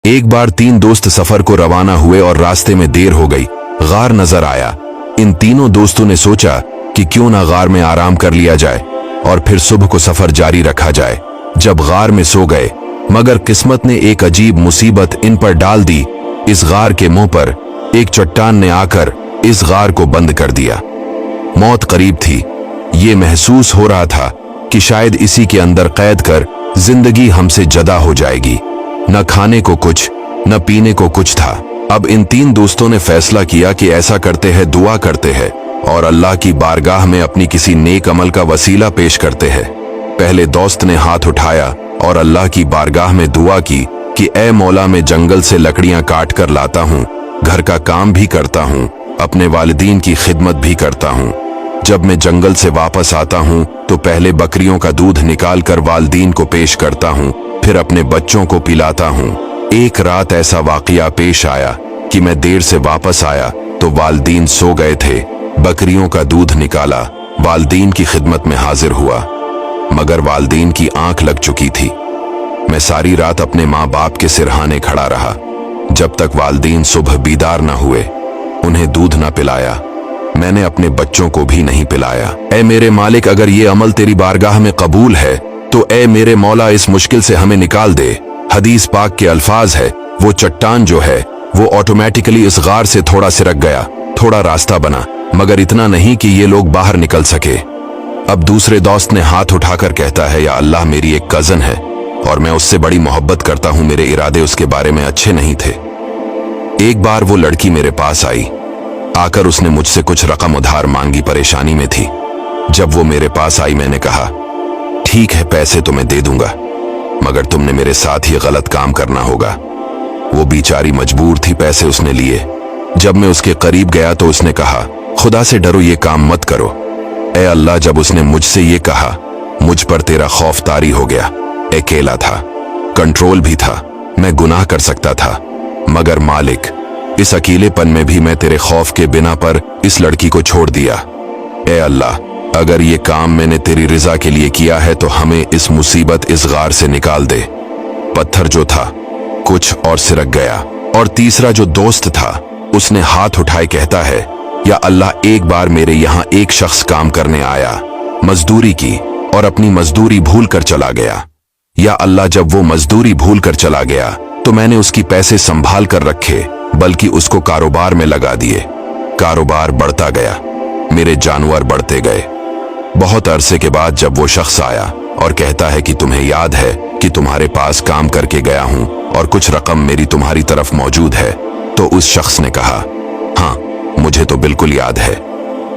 एक बार 3 दोस्त सफर को रवाना हुए और रास्ते में देर हो गई। गार नजर आया। इन तीनों दोस्तों ने सोचा कि क्यों ना गार में आराम कर लिया जाए और फिर सुबह को सफर जारी रखा जाए। जब गार में सो गए, मगर किस्मत ने एक अजीब मुसीबत इन पर डाल दी। इस गार के मुंह पर एक चट्टान ने आकर इस गार को बंद कर दिया। मौत करीब थी। ये महसूस हो रहा था कि शायद इसी के अंदर कैद कर जिंदगी हमसे जदा हो जाएगी। न खाने को कुछ, न पीने को कुछ था। अब इन 3 दोस्तों ने फैसला किया कि ऐसा करते हैं, दुआ करते हैं और अल्लाह की बारगाह में अपनी किसी नेक अमल का वसीला पेश करते हैं। पहले दोस्त ने हाथ उठाया और अल्लाह की बारगाह में दुआ की कि ऐ मौला, मैं जंगल से लकड़ियां काट कर लाता हूँ, घर का काम भी करता हूँ, अपने वालिदीन की खिदमत भी करता हूँ। जब मैं जंगल से वापस आता हूँ तो पहले बकरियों का दूध निकाल कर वालिदीन को पेश करता हूँ, फिर अपने बच्चों को पिलाता हूँ। एक रात ऐसा वाकया पेश आया कि मैं देर से वापस आया तो वालिदीन सो गए थे। बकरियों का दूध निकाला, वालिदीन की खिदमत में हाजिर हुआ, मगर वालिदीन की आंख लग चुकी थी। मैं सारी रात अपने माँ बाप के सिरहाने खड़ा रहा, जब तक वालिदीन सुबह बीदार न हुए। उन्हें दूध न पिलाया, मैंने अपने बच्चों को भी नहीं पिलाया। ऐ मेरे मालिक, अगर ये अमल तेरी बारगाह में कबूल है तो ऐ मेरे मौला, इस मुश्किल से हमें निकाल दे। हदीस पाक के अल्फाज है, वो चट्टान जो है वो ऑटोमेटिकली इस गार से थोड़ा सिरक गया, थोड़ा रास्ता बना, मगर इतना नहीं कि ये लोग बाहर निकल सके। अब दूसरे दोस्त ने हाथ उठाकर कहता है, या अल्लाह, मेरी एक कजन है और मैं उससे बड़ी मोहब्बत करता हूं, मेरे इरादे उसके बारे में अच्छे नहीं थे। एक बार वो लड़की मेरे पास आई। आकर उसने मुझसे कुछ रकम उधार मांगी, परेशानी में थी। जब वो मेरे पास आई, मैंने कहा, ठीक है, पैसे तो मैं दे दूंगा, मगर तुमने मेरे साथ ये गलत काम करना होगा। वो बेचारी मजबूर थी, पैसे उसने लिए। जब मैं उसके करीब गया तो उसने कहा, खुदा से डरो, ये काम मत करो। ऐ अल्लाह, जब उसने मुझसे ये कहा, मुझ पर तेरा खौफ तारी हो गया। अकेला था, कंट्रोल भी था, मैं गुनाह कर सकता था, मगर मालिक, इस अकेलेपन में भी मैं तेरे खौफ के बिना पर इस लड़की को छोड़ दिया। ऐ अल्लाह, अगर ये काम मैंने तेरी रिजा के लिए किया है तो हमें इस मुसीबत, इस गार से निकाल दे। पत्थर जो था कुछ और सिरक गया। और तीसरा जो दोस्त था उसने हाथ उठाए कहता है, या अल्लाह, एक बार मेरे यहाँ एक शख्स काम करने आया, मजदूरी की और अपनी मजदूरी भूल कर चला गया। या अल्लाह, जब वो मजदूरी भूल कर चला गया तो मैंने उसकी पैसे संभाल कर रखे, बल्कि उसको कारोबार में लगा दिए। कारोबार बढ़ता गया, मेरे जानवर बढ़ते गए। बहुत अरसे के बाद जब वो शख्स आया और कहता है कि तुम्हें याद है कि तुम्हारे पास काम करके गया हूं और कुछ रकम मेरी तुम्हारी तरफ मौजूद है, तो उस शख्स ने कहा, हाँ, मुझे तो बिल्कुल याद है,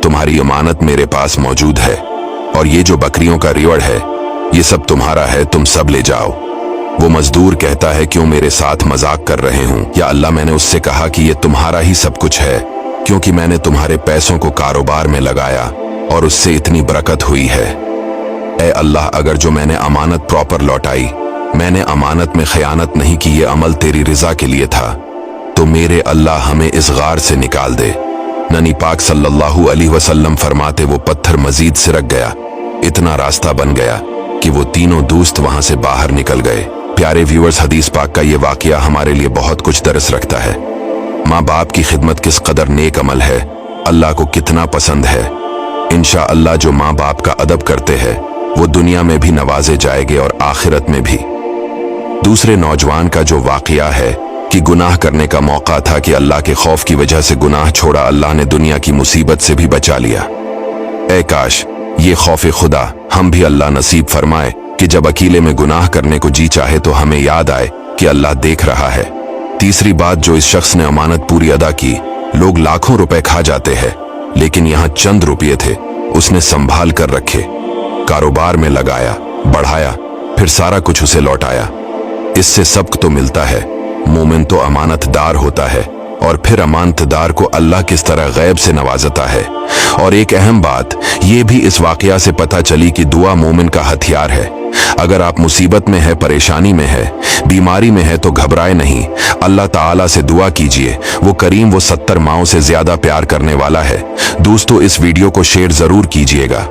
तुम्हारी अमानत मेरे पास मौजूद है और ये जो बकरियों का रिवड़ है ये सब तुम्हारा है, तुम सब ले जाओ। वो मजदूर कहता है, क्यों मेरे साथ मजाक कर रहे हूं? या अल्लाह, मैंने उससे कहा कि ये तुम्हारा ही सब कुछ है, क्योंकि मैंने तुम्हारे पैसों को कारोबार में लगाया और उससे इतनी बरकत हुई है। ऐ अल्लाह, अगर जो मैंने अमानत प्रॉपर लौटाई, मैंने अमानत में खयानत नहीं की, ये अमल तेरी रिजा के लिए था, तो मेरे अल्लाह हमें इस गार से निकाल दे। नबी पाक सल्लल्लाहु अलैहि वसल्लम फरमाते, वो पत्थर मजीद सिरक गया, इतना रास्ता बन गया कि वो तीनों दोस्त वहां से बाहर निकल गए। प्यारे व्यूअर्स, हदीस पाक का ये वाकया हमारे लिए बहुत कुछ दर्स रखता है। माँ बाप की खिदमत किस कदर नेक अमल है, अल्लाह को कितना पसंद है। इंशाअल्लाह जो माँ बाप का अदब करते हैं वो दुनिया में भी नवाजे जाएंगे और आखिरत में भी। दूसरे नौजवान का जो वाकया है कि गुनाह करने का मौका था कि अल्लाह के खौफ की वजह से गुनाह छोड़ा, अल्लाह ने दुनिया की मुसीबत से भी बचा लिया। ऐ काश ये खौफ खुदा हम भी अल्लाह नसीब फरमाए कि जब अकेले में गुनाह करने को जी चाहे तो हमें याद आए कि अल्लाह देख रहा है। तीसरी बात, जो इस शख्स ने अमानत पूरी अदा की, लोग लाखों रुपए खा जाते हैं, लेकिन यहाँ चंद रुपये थे, उसने संभाल कर रखे, कारोबार में लगाया, बढ़ाया, फिर सारा कुछ उसे लौटाया। इससे सबक तो मिलता है, मोमिन तो अमानतदार होता है और फिर अमानतदार को अल्लाह किस तरह गैब से नवाजता है। और एक अहम बात ये भी इस वाकया से पता चली कि दुआ मोमिन का हथियार है। अगर आप मुसीबत में है, परेशानी में है, बीमारी में है तो घबराए नहीं, अल्लाह ताला से दुआ कीजिए। वो करीम, वो 70 माओं से ज्यादा प्यार करने वाला है। दोस्तों, इस वीडियो को शेयर जरूर कीजिएगा।